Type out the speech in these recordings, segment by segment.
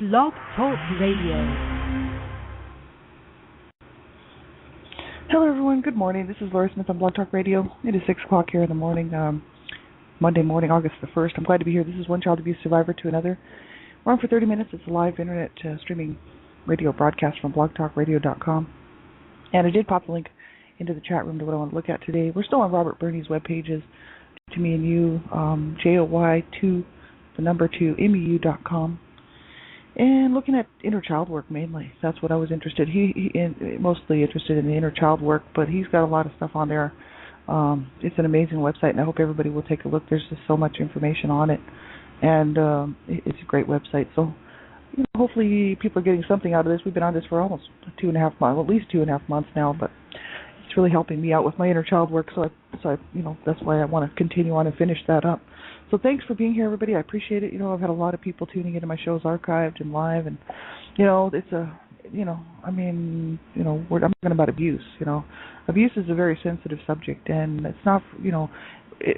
Blog Talk Radio. Hello, everyone. Good morning. This is Laura Smith on Blog Talk Radio. It is 6 o'clock here in the morning, Monday morning, August the 1st. I'm glad to be here. This is One Child Abuse Survivor to Another. We're on for 30 minutes. It's a live internet streaming radio broadcast from blogtalkradio.com. And I did pop the link into the chat room to what I want to look at today. We're still on Robert Burney's web pages, To Me and You, JOY2, the number 2, MEU.com. And looking at inner child work mainly. That's what I was interested. He mostly interested in the inner child work, but he's got a lot of stuff on there. It's an amazing website, and I hope everybody will take a look. There's just so much information on it, and it's a great website. So, hopefully people are getting something out of this. We've been on this for almost 2.5 months, well, at least 2.5 months now, but it's really helping me out with my inner child work. So I that's why I want to continue on and finish that up. So thanks for being here, everybody. I appreciate it. I've had a lot of people tuning into my shows archived and live, and it's I'm talking about abuse. Abuse is a very sensitive subject, and it's not.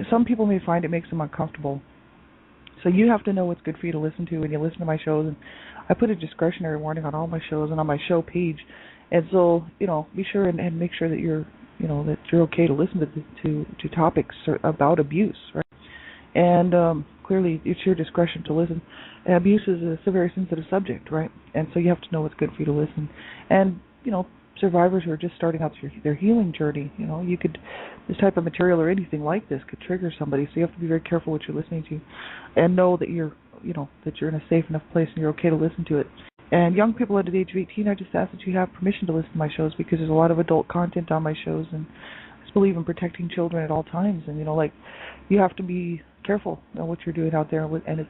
Some people may find it makes them uncomfortable. So you have to know what's good for you to listen to when you listen to my shows, and I put a discretionary warning on all my shows and on my show page, and so be sure and make sure that you're that you're okay to listen to topics about abuse, right? And clearly, it's your discretion to listen. And abuse is a very sensitive subject, right? And so you have to know what's good for you to listen. And survivors who are just starting out their healing journey, this type of material or anything like this could trigger somebody. So you have to be very careful what you're listening to, and know that you're in a safe enough place and you're okay to listen to it. And young people under the age of 18, I just ask that you have permission to listen to my shows, because there's a lot of adult content on my shows, and I just believe in protecting children at all times. And you have to be careful what you're doing out there. And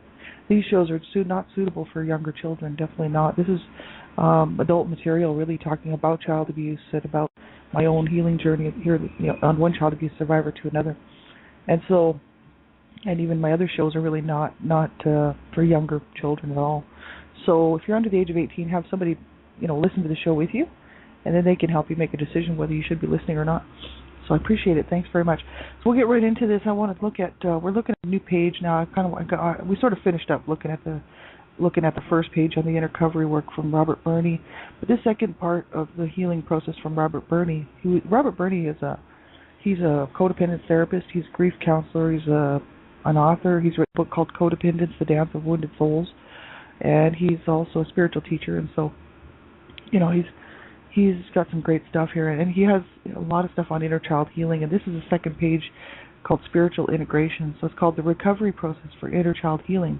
these shows are not suitable for younger children. Definitely not. This is adult material, really talking about child abuse and about my own healing journey here, on One Child Abuse Survivor to Another. And so, and even my other shows are really not for younger children at all. So if you're under the age of 18, have somebody, listen to the show with you, and then they can help you make a decision whether you should be listening or not. So I appreciate it. Thanks very much. So we'll get right into this. I want to look at, we're looking at a new page now. We sort of finished up looking at the first page on the inner recovery work from Robert Burney. But this second part of the healing process from Robert Burney, Robert Burney he's a codependent therapist. He's a grief counselor. He's an author. He's written a book called Codependence, The Dance of Wounded Souls. And he's also a spiritual teacher. And so, he's got some great stuff here, and he has a lot of stuff on inner child healing. And this is the second page called Spiritual Integration. So it's called The Recovery Process for Inner Child Healing,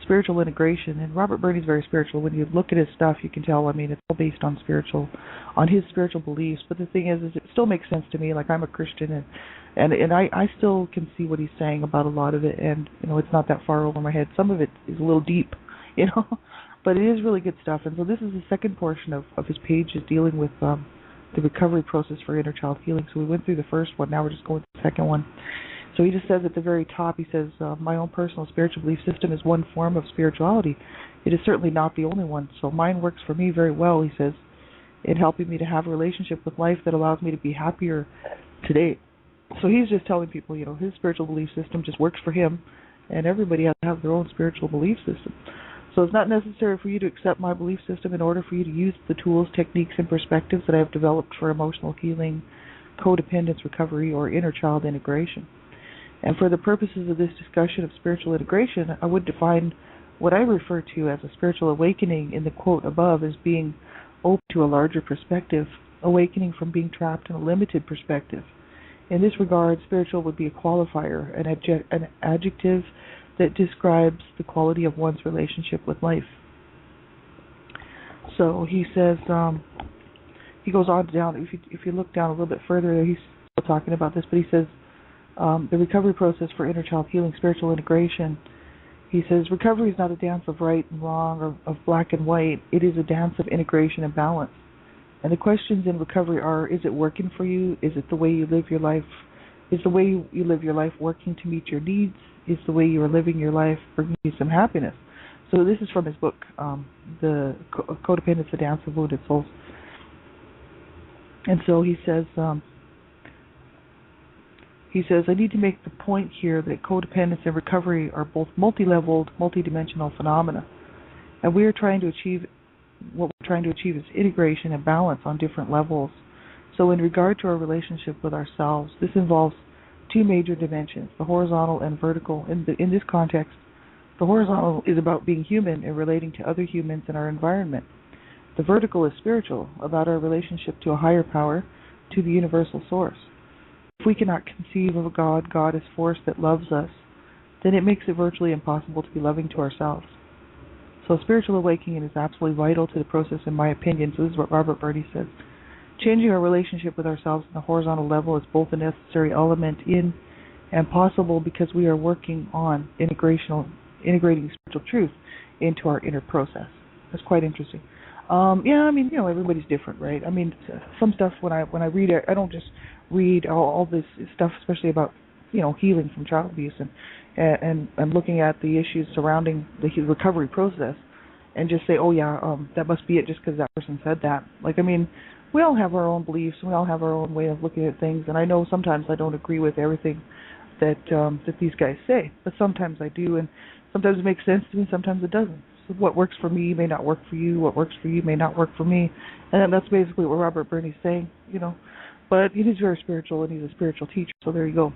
Spiritual Integration. And Robert Burney's very spiritual. When you look at his stuff, you can tell, it's all based on his spiritual beliefs. But the thing is it still makes sense to me. Like, I'm a Christian, and I still can see what he's saying about a lot of it. And, it's not that far over my head. Some of it is a little deep, but it is really good stuff. And so this is the second portion of his page, is dealing with the recovery process for inner child healing. So we went through the first one. Now we're just going to the second one. So he just says at the very top, he says, my own personal spiritual belief system is one form of spirituality. It is certainly not the only one. So mine works for me very well, he says, in helping me to have a relationship with life that allows me to be happier today. So he's just telling people, his spiritual belief system just works for him, and everybody has to have their own spiritual belief system. So it's not necessary for you to accept my belief system in order for you to use the tools, techniques, and perspectives that I have developed for emotional healing, codependence recovery, or inner child integration. And for the purposes of this discussion of spiritual integration, I would define what I refer to as a spiritual awakening in the quote above as being open to a larger perspective, awakening from being trapped in a limited perspective. In this regard, spiritual would be a qualifier, an adjective that describes the quality of one's relationship with life. So he says, he goes on down, if you look down a little bit further, he's still talking about this, but he says, the recovery process for inner child healing, spiritual integration, he says, recovery is not a dance of right and wrong or of black and white. It is a dance of integration and balance. And the questions in recovery are, is it working for you? Is it the way you live your life? Is the way you live your life working to meet your needs? Is the way you are living your life bringing you some happiness? So this is from his book, The Codependence, The Dance of Wounded Souls. And so he says, I need to make the point here that codependence and recovery are both multi-leveled, multi-dimensional phenomena. And what we're trying to achieve is integration and balance on different levels. So in regard to our relationship with ourselves, this involves two major dimensions, the horizontal and vertical. In this context, the horizontal is about being human and relating to other humans in our environment. The vertical is spiritual, about our relationship to a higher power, to the universal source. If we cannot conceive of a God, goddess, force that loves us, then it makes it virtually impossible to be loving to ourselves. So spiritual awakening is absolutely vital to the process, in my opinion. So this is what Robert Burney says. Changing our relationship with ourselves on the horizontal level is both a necessary element in and possible because we are working on integrating spiritual truth into our inner process. That's quite interesting. Everybody's different, right? I mean, some stuff when I read it, I don't just read all this stuff, especially about healing from child abuse and looking at the issues surrounding the recovery process, and just say, that must be it just because that person said that. We all have our own beliefs, and we all have our own way of looking at things, and I know sometimes I don't agree with everything that these guys say, but sometimes I do, and sometimes it makes sense to me, sometimes it doesn't. So what works for me may not work for you, what works for you may not work for me, and that's basically what Robert Burney's saying, But he is very spiritual, and he's a spiritual teacher, so there you go.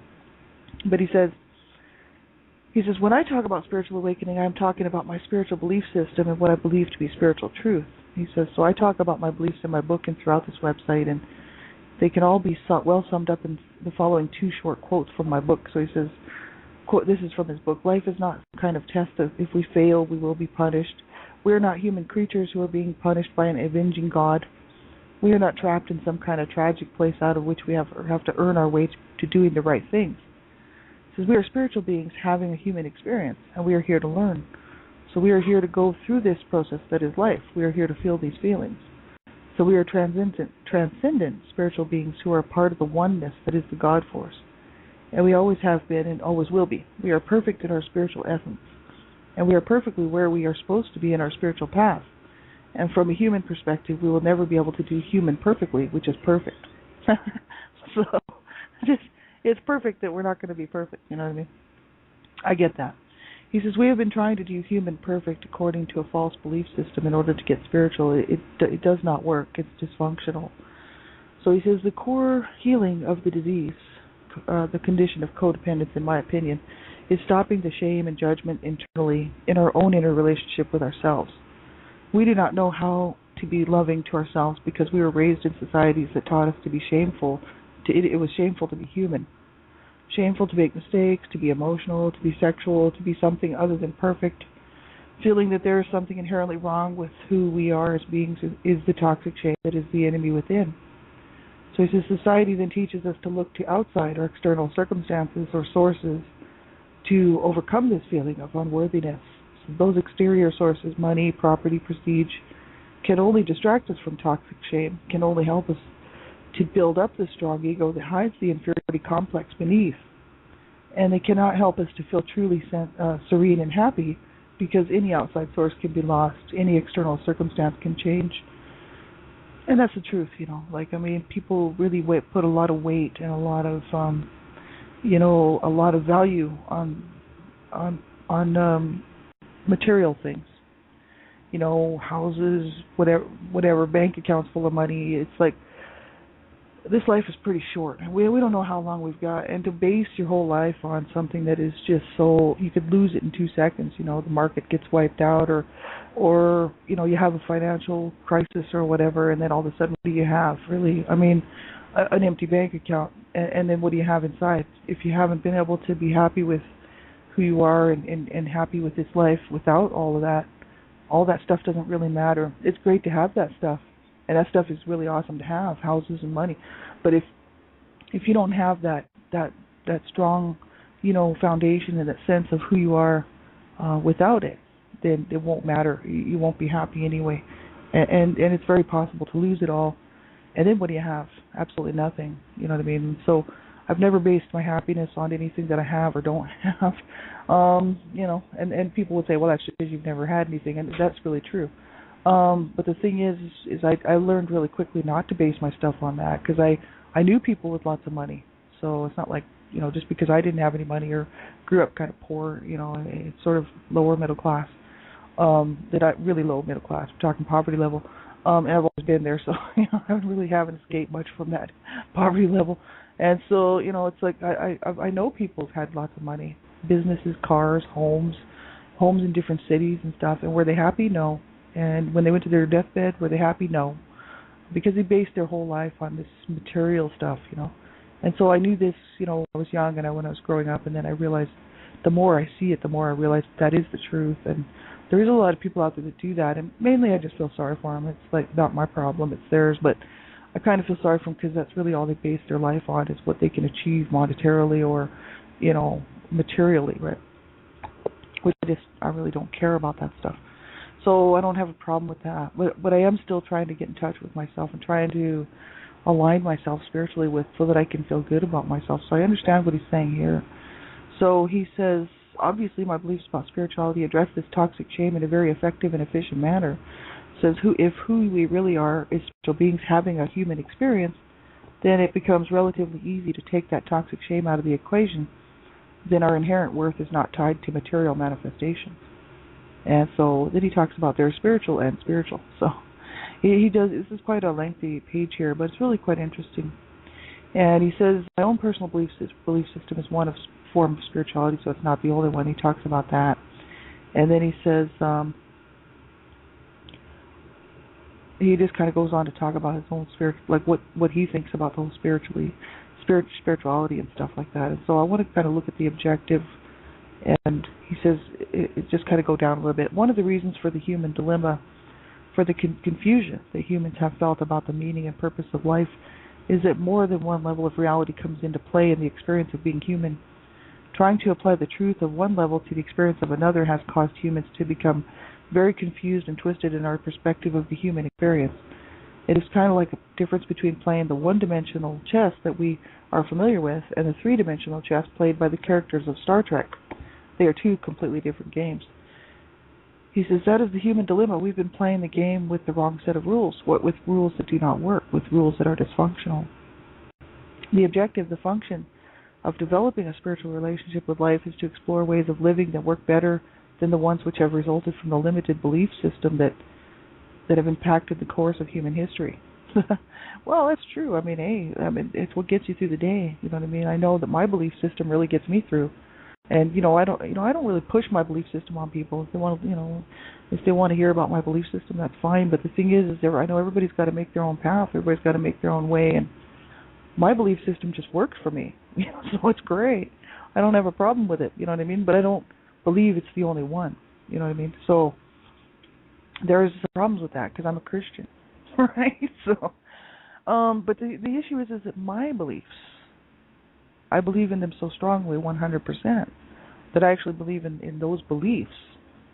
But he says, when I talk about spiritual awakening, I'm talking about my spiritual belief system and what I believe to be spiritual truth. He says, so I talk about my beliefs in my book and throughout this website, and they can all be well summed up in the following two short quotes from my book. So he says, quote, this is from his book, life is not some kind of test of if we fail, we will be punished. We are not human creatures who are being punished by an avenging God. We are not trapped in some kind of tragic place out of which we have to earn our way to doing the right things. He says, we are spiritual beings having a human experience, and we are here to learn. So we are here to go through this process that is life. We are here to feel these feelings. So we are transcendent spiritual beings who are part of the oneness that is the God force. And we always have been and always will be. We are perfect in our spiritual essence. And we are perfectly where we are supposed to be in our spiritual path. And from a human perspective, we will never be able to do human perfectly, which is perfect. So it's perfect that we're not going to be perfect, you know what I mean? I get that. He says, we have been trying to do human perfect according to a false belief system in order to get spiritual. It does not work. It's dysfunctional. So he says, the core healing of the disease, the condition of codependence, in my opinion, is stopping the shame and judgment internally in our own inner relationship with ourselves. We do not know how to be loving to ourselves because we were raised in societies that taught us to be shameful. It was shameful to be human. Shameful to make mistakes, to be emotional, to be sexual, to be something other than perfect. Feeling that there is something inherently wrong with who we are as beings is the toxic shame that is the enemy within. So he says society then teaches us to look to outside or external circumstances or sources to overcome this feeling of unworthiness. So those exterior sources, money, property, prestige, can only distract us from toxic shame, can only help us to build up the strong ego that hides the inferiority complex beneath. And they cannot help us to feel truly serene and happy because any outside source can be lost, any external circumstance can change. And that's the truth, people really put a lot of weight and a lot of, a lot of value on material things. Houses, whatever, bank accounts full of money. It's like, this life is pretty short. We don't know how long we've got, and to base your whole life on something that is just so, you could lose it in 2 seconds. The market gets wiped out, or you have a financial crisis or whatever, and then all of a sudden, what do you have? Really, an empty bank account, and then what do you have inside? If you haven't been able to be happy with who you are and happy with this life without all that stuff doesn't really matter. It's great to have that stuff. And that stuff is really awesome to have, houses and money. But if you don't have that strong, foundation and that sense of who you are without it, then it won't matter. You won't be happy anyway. And it's very possible to lose it all. And then what do you have? Absolutely nothing. You know what I mean? So I've never based my happiness on anything that I have or don't have. And people would say, well, that's just because you've never had anything. And that's really true. But the thing is I learned really quickly not to base my stuff on that because I knew people with lots of money. So it's not like, just because I didn't have any money or grew up kind of poor, it's sort of lower middle class. that I really low middle class. We're talking poverty level. And I've always been there, so I really haven't escaped much from that poverty level. And so it's like I know people have had lots of money, businesses, cars, homes in different cities and stuff. And were they happy? No. And when they went to their deathbed, were they happy? No, because they based their whole life on this material stuff. And so I knew this, when I was young and when I was growing up, and then I realized the more I see it, the more I realize that is the truth. And there is a lot of people out there that do that, and mainly I just feel sorry for them. It's like not my problem, it's theirs, but I kind of feel sorry for them because that's really all they base their life on is what they can achieve monetarily or, materially, right? Which I really don't care about that stuff. So I don't have a problem with that. But I am still trying to get in touch with myself and trying to align myself spiritually with so that I can feel good about myself. So I understand what he's saying here. So he says, obviously my beliefs about spirituality address this toxic shame in a very effective and efficient manner. Says if who we really are is spiritual beings having a human experience, then it becomes relatively easy to take that toxic shame out of the equation. Then our inherent worth is not tied to material manifestations. And so then he talks about their spiritual and spiritual. So he does, this is quite a lengthy page here, but it's really quite interesting. And he says, my own personal belief system is one of form of spirituality, so it's not the only one. He talks about that. And then he says, he just kind of goes on to talk about his own spirit, like what he thinks about the whole spirituality and stuff like that. And so I want to kind of look at the objective. And he says, it just kind of go down a little bit. One of the reasons for the human dilemma, for the confusion that humans have felt about the meaning and purpose of life, is that more than one level of reality comes into play in the experience of being human. Trying to apply the truth of one level to the experience of another has caused humans to become very confused and twisted in our perspective of the human experience. It is kind of like a difference between playing the one-dimensional chess that we are familiar with and the three-dimensional chess played by the characters of Star Trek. They are two completely different games. He says, that is the human dilemma. We've been playing the game with the wrong set of rules, with rules that do not work, with rules that are dysfunctional. The objective, the function of developing a spiritual relationship with life is to explore ways of living that work better than the ones which have resulted from the limited belief system that have impacted the course of human history. Well, that's true. I mean, it's what gets you through the day. You know what I mean? I know that my belief system really gets me through. And I don't really push my belief system on people. If they want to hear about my belief system, that's fine. But the thing is I know everybody's got to make their own path. Everybody's got to make their own way, and my belief system just works for me. So it's great. I don't have a problem with it. You know what I mean? But I don't believe it's the only one. You know what I mean? So there's some problems with that because I'm a Christian, right? So, but the issue is that my beliefs, I believe in them so strongly, 100%, that I actually believe in those beliefs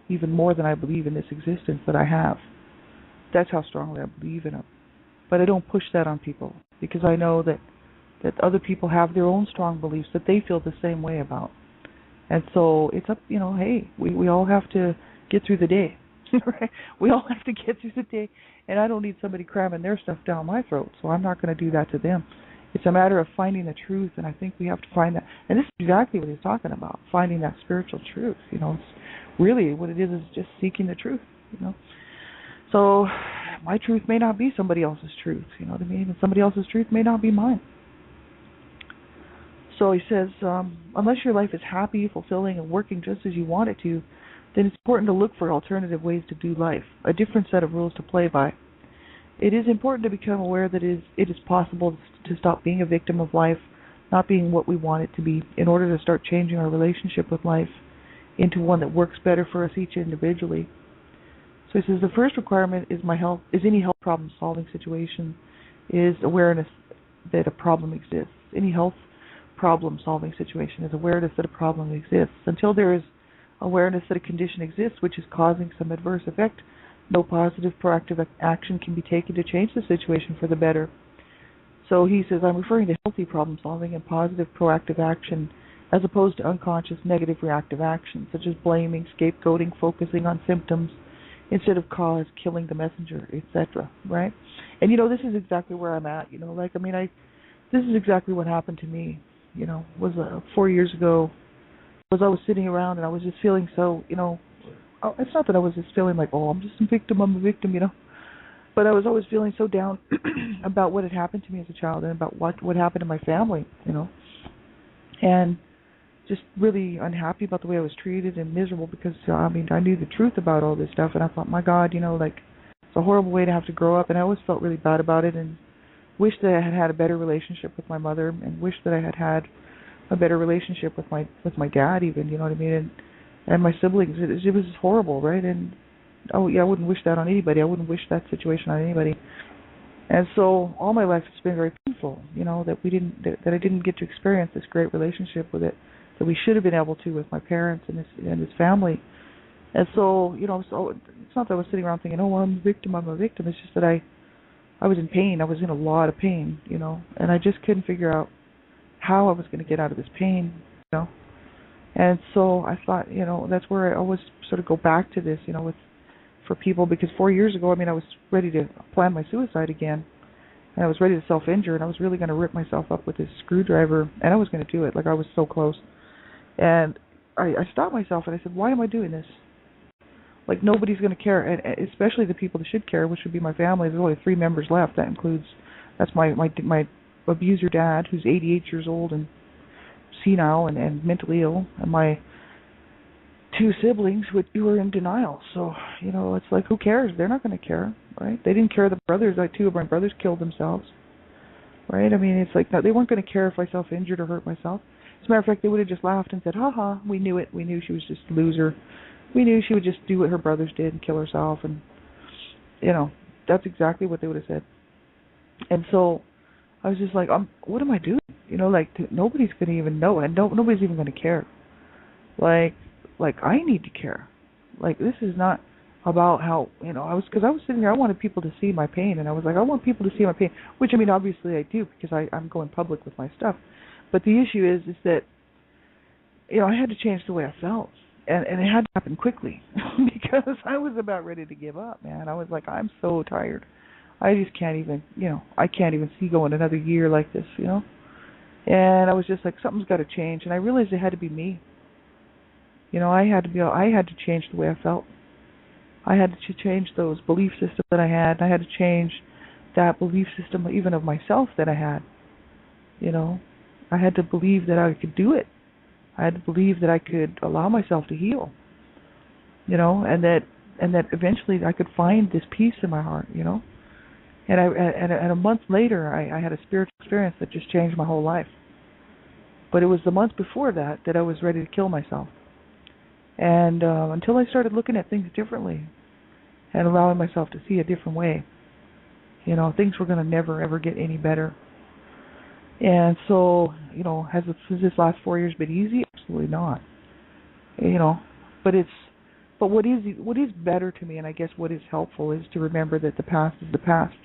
even more than I believe in this existence that I have. That's how strongly I believe in them. But I don't push that on people because I know that other people have their own strong beliefs that they feel the same way about. And so it's up, hey, we all have to get through the day, right? We all have to get through the day, and I don't need somebody cramming their stuff down my throat, so I'm not going to do that to them. It's a matter of finding the truth, and I think we have to find that. And this is exactly what he's talking about, finding that spiritual truth. It's really what it is just seeking the truth, So my truth may not be somebody else's truth, you know what I mean? And somebody else's truth may not be mine. So he says, unless your life is happy, fulfilling, and working just as you want it to, then it's important to look for alternative ways to do life, a different set of rules to play by. It is important to become aware that it is possible to stop being a victim of life, not being what we want it to be, in order to start changing our relationship with life into one that works better for us each individually. So he says the first requirement is any health problem solving situation is awareness that a problem exists. Any health problem solving situation is awareness that a problem exists. Until there is awareness that a condition exists which is causing some adverse effect, no positive proactive action can be taken to change the situation for the better. So he says, I'm referring to healthy problem solving and positive proactive action as opposed to unconscious negative reactive action, such as blaming, scapegoating, focusing on symptoms instead of cause, killing the messenger, etc. Right? And this is exactly where I'm at. This is exactly what happened to me. Was 4 years ago. I was sitting around and I was just feeling so, it's not that I was just feeling like, oh, I'm just a victim, but I was always feeling so down about what had happened to me as a child and about what happened to my family. And just really unhappy about the way I was treated and miserable because, I knew the truth about all this stuff, and I thought, my God, like, it's a horrible way to have to grow up, and I always felt really bad about it and wished that I had had a better relationship with my mother and wished that I had had a better relationship with my dad even, you know what I mean, and my siblings. It was horrible, right? And oh yeah, I wouldn't wish that on anybody. I wouldn't wish that situation on anybody. And so all my life it's been very painful, that I didn't get to experience this great relationship with it that we should have been able to with my parents and his family. And so, so it's not that I was sitting around thinking, oh, well, I'm a victim. It's just that I was in pain. I was in a lot of pain, and I just couldn't figure out how I was going to get out of this pain. And so I thought, that's where I always sort of go back to this, for people, because 4 years ago, I was ready to plan my suicide again, and I was ready to self-injure, and I was really going to rip myself up with this screwdriver, and I was going to do it. Like, I was so close. And I stopped myself, and I said, why am I doing this? Like, nobody's going to care, and especially the people that should care, which would be my family. There's only 3 members left. That's my abuser dad, who's 88 years old and senile and mentally ill, and my 2 siblings who are in denial. So, it's like, who cares? They're not going to care, right? They didn't care. The brothers, 2 of my brothers killed themselves, right? It's like, no, they weren't going to care if I self-injured or hurt myself. As a matter of fact, they would have just laughed and said, ha, we knew it. We knew she was just a loser. We knew she would just do what her brothers did and kill herself. And, that's exactly what they would have said. And so I was just like, what am I doing? Nobody's going to even know, and nobody's even going to care. Like I need to care. Like, this is not about how, because I was sitting there, I wanted people to see my pain, and I was like, I want people to see my pain, which, obviously I do, because I'm going public with my stuff. But the issue is that, I had to change the way I felt, and it had to happen quickly, because I was about ready to give up, man. I was like, I'm so tired. I just can't even, I can't even see going another year like this, And I was just like, something's got to change, and I realized it had to be me. I had to change the way I felt. I had to change those belief systems that I had. I had to change that belief system even of myself that I had. I had to believe that I could do it. I had to believe that I could allow myself to heal. And that eventually I could find this peace in my heart. And a month later, I had a spiritual experience that just changed my whole life. But it was the month before that I was ready to kill myself. And until I started looking at things differently and allowing myself to see a different way, things were going to never, ever get any better. And so, has this last 4 years been easy? Absolutely not. But what is better to me, and I guess what is helpful, is to remember that the past is the past.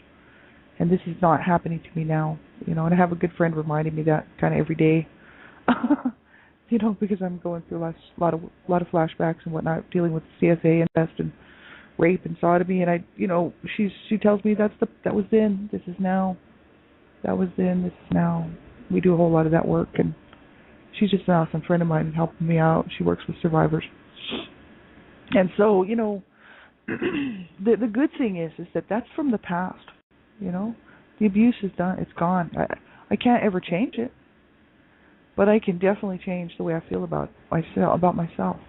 And this is not happening to me now, and I have a good friend reminding me that kind of every day, because I'm going through a lot of flashbacks and whatnot, dealing with CSA incest and rape and sodomy, and she tells me that was then, this is now, that was then, this is now. We do a whole lot of that work, and she's just an awesome friend of mine and helping me out. She works with survivors, and so the good thing is that that's from the past. The abuse is done. It's gone. I can't ever change it, but I can definitely change the way I feel about myself.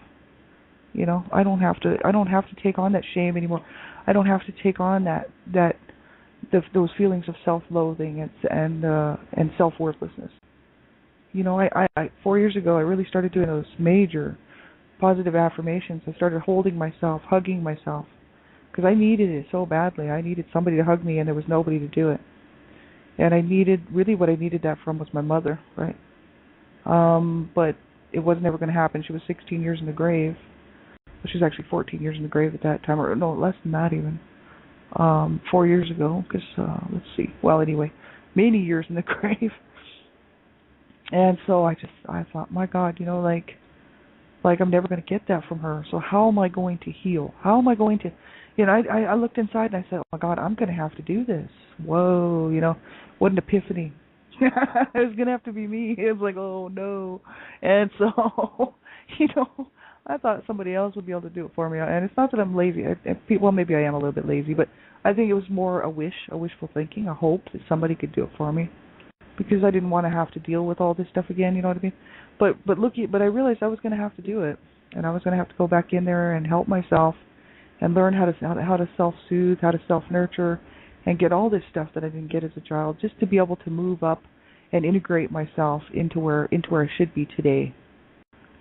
I don't have to take on that shame anymore. I don't have to take on those feelings of self-loathing and self-worthlessness. 4 years ago, I really started doing those major positive affirmations. I started holding myself, hugging myself, because I needed it so badly. I needed somebody to hug me, and there was nobody to do it. And what I needed that from was my mother, right? But it wasn't ever going to happen. She was 16 years in the grave. Well, she was actually 14 years in the grave at that time, or no, less than that even. 4 years ago, because, let's see, well, anyway, many years in the grave. And so I thought, my God, like I'm never going to get that from her. So how am I going to heal? How am I going to, I looked inside and I said, oh my God, I'm going to have to do this. Whoa, what an epiphany. It was going to have to be me. It was like, oh no. And so, I thought somebody else would be able to do it for me. And it's not that I'm lazy. Well, maybe I am a little bit lazy, but I think it was more a wishful thinking, a hope that somebody could do it for me, because I didn't want to have to deal with all this stuff again. You know what I mean? But I realized I was going to have to do it, and I was going to have to go back in there and help myself and learn how to self-soothe, how to self-nurture, and get all this stuff that I didn't get as a child, just to be able to move up and integrate myself into where I should be today.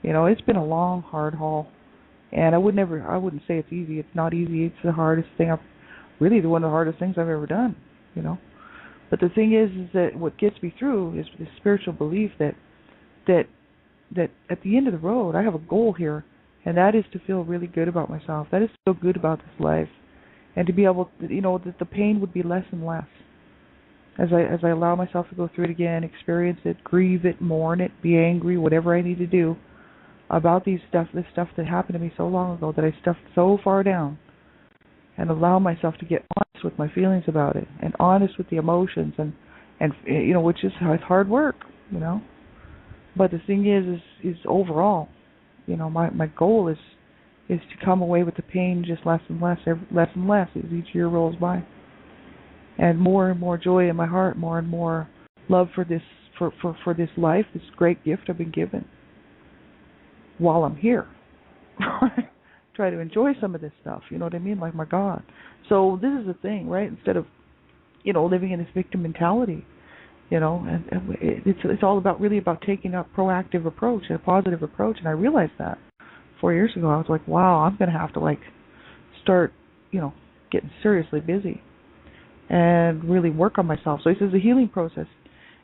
You know, it's been a long, hard haul, and I wouldn't say it's easy. It's not easy. It's the hardest thing really one of the hardest things I've ever done. You know, but the thing is that what gets me through is this spiritual belief that at the end of the road, I have a goal here, and that is to feel really good about myself. That is to feel good about this life, and to be able to, that the pain would be less and less as I allow myself to go through it again, experience it, grieve it, mourn it, be angry, whatever I need to do about this stuff that happened to me so long ago that I stuffed so far down, and allow myself to get honest with my feelings about it, and honest with the emotions, and which is hard work, But the thing is overall, my goal is to come away with the pain just less and less as each year rolls by, and more joy in my heart, more and more love for this life, this great gift I've been given while I'm here. Try to enjoy some of this stuff, you know what I mean? Like, my God. So this is the thing, right? Instead of, living in this victim mentality, and it's all about taking a proactive approach, a positive approach. And I realized that 4 years ago. I was like, wow, I'm going to have to start, getting seriously busy and really work on myself. So he says the healing process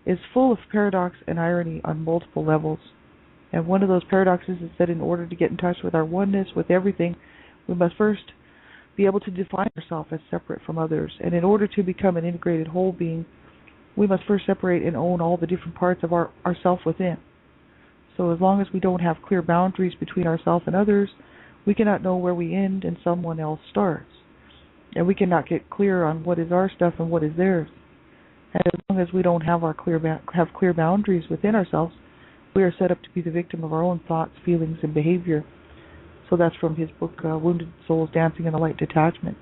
is full of paradox and irony on multiple levels. And one of those paradoxes is that in order to get in touch with our oneness with everything, we must first be able to define ourselves as separate from others. And in order to become an integrated whole being, we must first separate and own all the different parts of ourself within. So as long as we don't have clear boundaries between ourselves and others, we cannot know where we end and someone else starts. And we cannot get clear on what is our stuff and what is theirs. And as long as we don't have clear boundaries within ourselves, we are set up to be the victim of our own thoughts, feelings, and behavior. So that's from his book, Wounded Souls Dancing in the Light Detachment.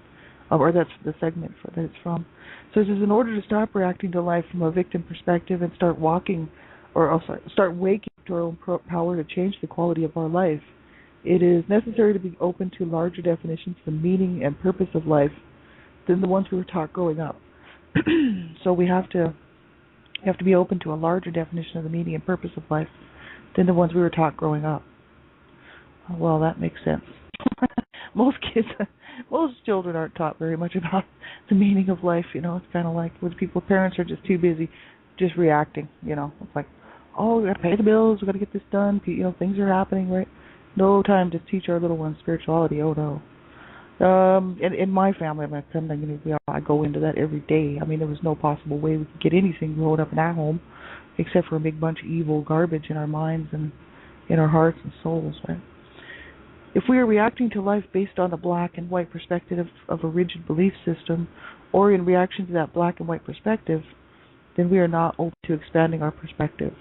Or that's the segment that it's from. So it says, in order to stop reacting to life from a victim perspective and start waking to our own power to change the quality of our life, it is necessary to be open to larger definitions of the meaning and purpose of life than the ones we were taught growing up. So we have to be open to a larger definition of the meaning and purpose of life than the ones we were taught growing up. Well, that makes sense. Most children aren't taught very much about the meaning of life. It's kind of like with parents are just too busy just reacting. It's like, oh, we got to pay the bills, we got to get this done. Things are happening, right? No time to teach our little ones spirituality. Oh no. In my family, I go into that every day. I mean, there was no possible way we could get anything growing up in that home, except for a big bunch of evil garbage in our minds and in our hearts and souls, right? If we are reacting to life based on a black and white perspective of a rigid belief system, or in reaction to that black and white perspective, then we are not open to expanding our perspective.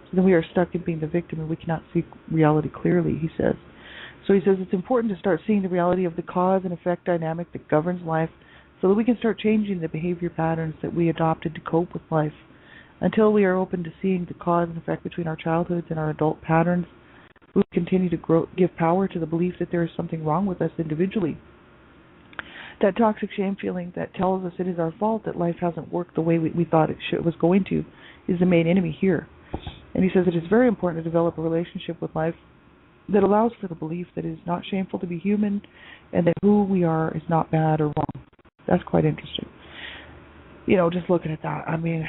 So then we are stuck in being the victim, and we cannot see reality clearly, he says. So he says it's important to start seeing the reality of the cause and effect dynamic that governs life, so that we can start changing the behavior patterns that we adopted to cope with life. Until we are open to seeing the cause and effect between our childhoods and our adult patterns, we will continue to give power to the belief that there is something wrong with us individually. That toxic shame feeling that tells us it is our fault that life hasn't worked the way we thought it was going to is the main enemy here. And he says it is very important to develop a relationship with life that allows for the belief that it is not shameful to be human, and that who we are is not bad or wrong. That's quite interesting. Just looking at that, I mean,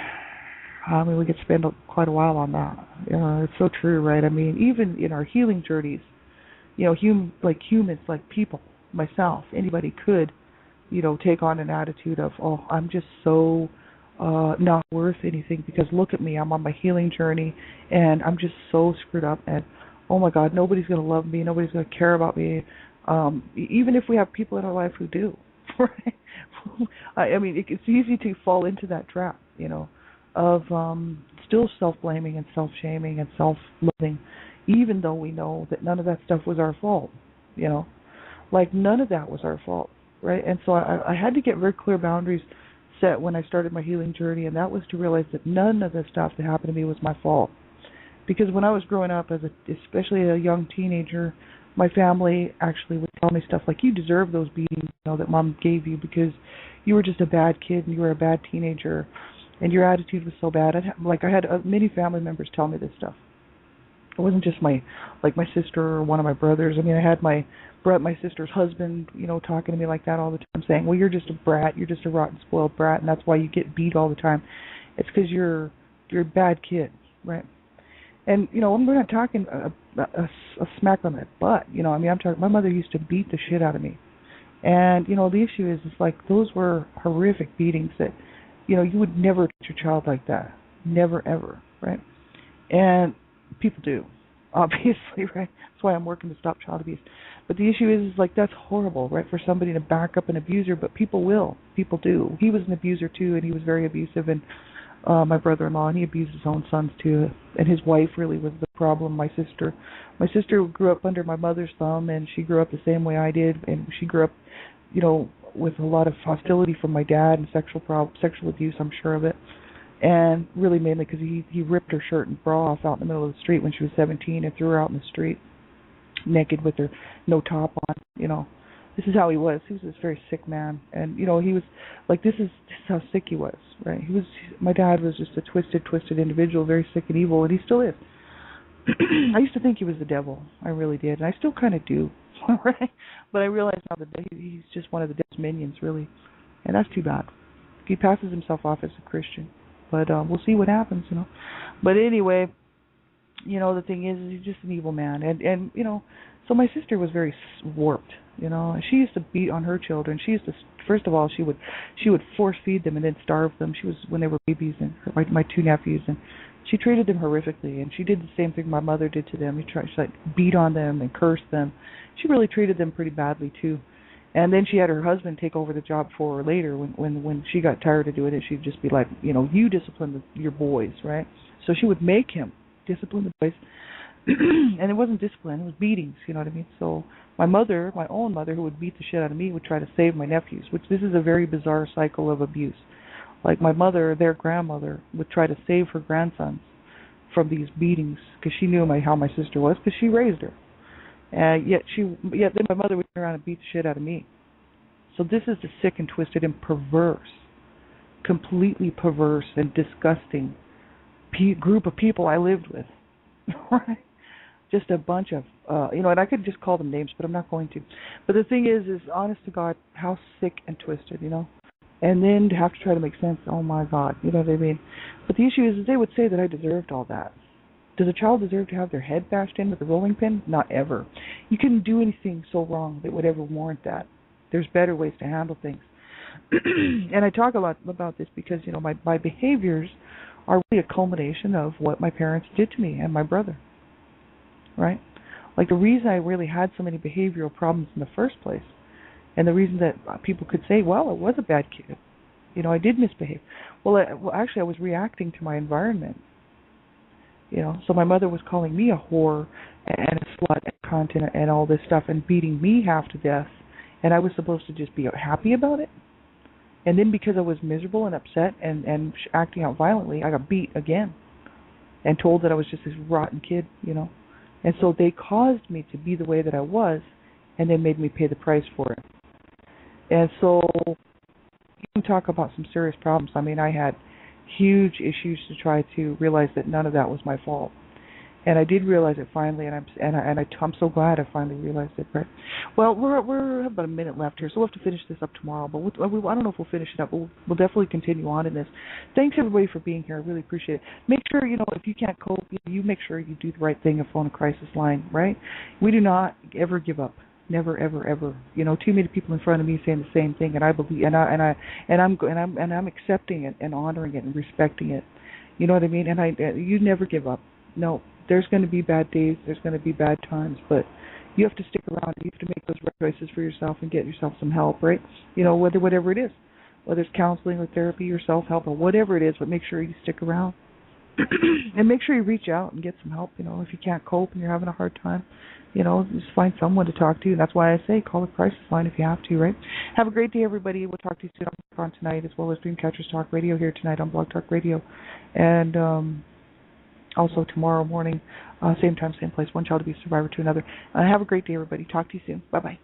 we could spend quite a while on that. It's so true, right? I mean, even in our healing journeys, humans, like people, myself, anybody could, take on an attitude of, oh, I'm just so not worth anything because look at me, I'm on my healing journey and I'm just so screwed up, and oh my God, nobody's going to love me, nobody's going to care about me, even if we have people in our life who do, right? I mean, it's easy to fall into that trap, of still self-blaming and self-shaming and self-loathing, even though we know that none of that stuff was our fault, you know, like none of that was our fault, right? And so I had to get very clear boundaries set when I started my healing journey, and that was to realize that none of the stuff that happened to me was my fault. Because when I was growing up, especially a young teenager, my family actually would tell me stuff like, "You deserve those beatings, that mom gave you because you were just a bad kid and you were a bad teenager, and your attitude was so bad." I had many family members tell me this stuff. It wasn't just my sister or one of my brothers. I mean, I had my sister's husband, talking to me like that all the time, saying, "Well, you're just a brat. You're just a rotten, spoiled brat, and that's why you get beat all the time. It's because you're a bad kid, right?" And we're not talking a smack on the butt. I'm talking. My mother used to beat the shit out of me, and the issue is, it's like those were horrific beatings that, you would never treat your child like that, never ever, right? And people do, obviously, right? That's why I'm working to stop child abuse. But the issue is like, that's horrible, right? For somebody to back up an abuser, but people do. He was an abuser too, and he was very abusive, and my brother-in-law, and he abused his own sons too, and his wife really was the problem. My sister grew up under my mother's thumb, and she grew up the same way I did, and she grew up, with a lot of hostility from my dad and sexual abuse, I'm sure of it, and really mainly because he ripped her shirt and bra off out in the middle of the street when she was 17 and threw her out in the street naked with her no top on. This is how he was. He was this very sick man, and he was like, this is how sick he was, right? My dad was just a twisted individual, very sick and evil, and he still is. I used to think he was the devil. I really did, and I still kind of do, right? But I realize now that he's just one of the devil's minions, really, and that's too bad. He passes himself off as a Christian, but we'll see what happens, But anyway, the thing is he's just an evil man, and so my sister was very warped. She used to beat on her children. She used to, first of all, she would force feed them and then starve them. She was, when they were babies, and my two nephews, and she treated them horrifically. And she did the same thing my mother did to them. She beat on them and cursed them. She really treated them pretty badly too. And then she had her husband take over the job for her later. When she got tired of doing it, she'd just be like, you discipline your boys, right? So she would make him discipline the boys. And it wasn't discipline, it was beatings, you know what I mean? So my own mother, who would beat the shit out of me, would try to save my nephews, which this is a very bizarre cycle of abuse. Like my mother, their grandmother, would try to save her grandsons from these beatings because she knew how my sister was, because she raised her. Yet then my mother would turn around and beat the shit out of me. So this is the sick and twisted and perverse, completely perverse and disgusting group of people I lived with, right? Just a bunch of, and I could just call them names, but I'm not going to. But the thing is honest to God, how sick and twisted, And then to have to try to make sense, oh my God, you know what I mean? But the issue is they would say that I deserved all that. Does a child deserve to have their head bashed in with a rolling pin? Not ever. You couldn't do anything so wrong that would ever warrant that. There's better ways to handle things. And I talk a lot about this because, my behaviors are really a culmination of what my parents did to me and my brother. Right? Like the reason I really had so many behavioral problems in the first place, and the reason that people could say, well, I was a bad kid, I did misbehave. Actually, I was reacting to my environment. So my mother was calling me a whore and a slut and cunt and all this stuff and beating me half to death, and I was supposed to just be happy about it. And then because I was miserable and upset and acting out violently, I got beat again and told that I was just this rotten kid, And so they caused me to be the way that I was, and then made me pay the price for it. And so you can talk about some serious problems. I mean, I had huge issues to try to realize that none of that was my fault. And I did realize it finally, and I'm so glad I finally realized it. Right? Well, we're about a minute left here, so we'll have to finish this up tomorrow. But I don't know if we'll finish it up, but we'll definitely continue on in this. Thanks everybody for being here. I really appreciate it. Make sure if you can't cope, you make sure you do the right thing and phone a crisis line. Right? We do not ever give up. Never, ever, ever. Too many people in front of me saying the same thing, and I believe, and I'm accepting it and honoring it and respecting it. You know what I mean? And you never give up. No. There's going to be bad days, there's going to be bad times, but you have to stick around. You have to make those right choices for yourself and get yourself some help, right? Whatever it is, whether it's counseling or therapy or self-help or whatever it is, but make sure you stick around. And make sure you reach out and get some help. If you can't cope and you're having a hard time, just find someone to talk to. That's why I say call the crisis line if you have to, right? Have a great day, everybody. We'll talk to you soon on tonight, as well as Dreamcatchers Talk Radio here tonight on Blog Talk Radio. And also tomorrow morning, same time, same place, One Child Abuse Survivor to Another. Have a great day, everybody. Talk to you soon. Bye-bye.